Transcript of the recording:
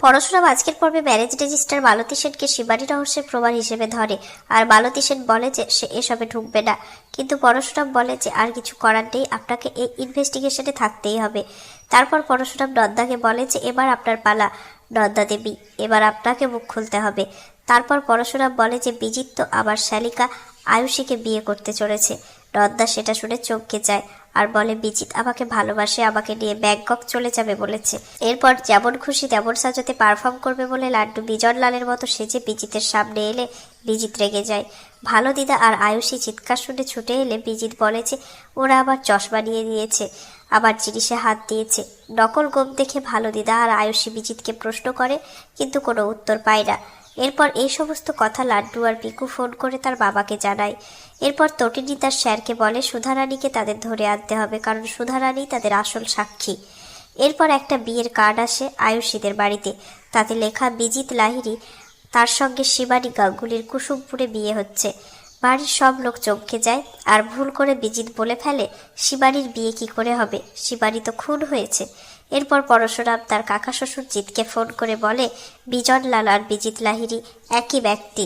পরশুরাম আজকের পর্বে marriage register মালতী সেনকে শিবানী রহস্যের প্রমাণ হিসেবে ধরে, আর মালতী সেন বলে যে সে এসবে ঢুকবে না। কিন্তু পরশুরাম বলে যে আর কিছু করার নেই, আপনাকে এই ইনভেস্টিগেশনে থাকতেই হবে। তারপর পরশুরাম নন্দাকে বলে যে এবার আপনার পালা নন্দা দেবী, এবার আপনাকে মুখ খুলতে হবে। তারপর পরশুরাম বলে যে বিজিত তো আবার শালিকা আয়ুষীকে বিয়ে করতে চলেছে। নন্দা সেটা শুনে চমকে যায় আর বলে বিজিত আমাকে ভালোবাসে, আমাকে নিয়ে ব্যাংকক চলে যাবে বলেছে। এরপর যেমন খুশি তেমন সাজাতে পারফর্ম করবে বলে লাড্ডু বিজনলালের মতো সেজে বিজিতের সামনে এলে বিজিত রেগে যায়। ভালো দিদা আর আয়ুষী চিৎকার শুনে ছুটে এলে বিজিত বলে যে ওরা আবার চশমা নিয়ে দিয়েছে, আবার জিনিসে হাত দিয়েছে। নকল গোপ দেখে ভালো দিদা আর আয়ুষী বিজিতকে প্রশ্ন করে, কিন্তু কোনো উত্তর পায় না। এরপর এই সমস্ত কথা লাড্ডু আর পিকু ফোন করে তার বাবাকে জানায়। এরপর তটিনী তার স্যারকে বলে সুধারানীকে তাদের ধরে আনতে হবে, কারণ সুধারানী তাদের আসল সাক্ষী। এরপর একটা বিয়ের কার্ড আসে আয়ুষীদের বাড়িতে, তাতে লেখা বিজিত লাহিড়ী তার সঙ্গে শিবানী গাঙ্গুলির কুসুমপুরে বিয়ে হচ্ছে। বাড়ির সব লোক চমকে যায় আর ভুল করে বিজিত বলে ফেলে শিবানীর বিয়ে কি করে হবে, শিবানী তো খুন হয়েছে। এরপর পরশুরাম তার কাকা শ্বশুর জিতকে ফোন করে বলে বিজনলাল আর বিজিত লাহিড়ী একই ব্যক্তি।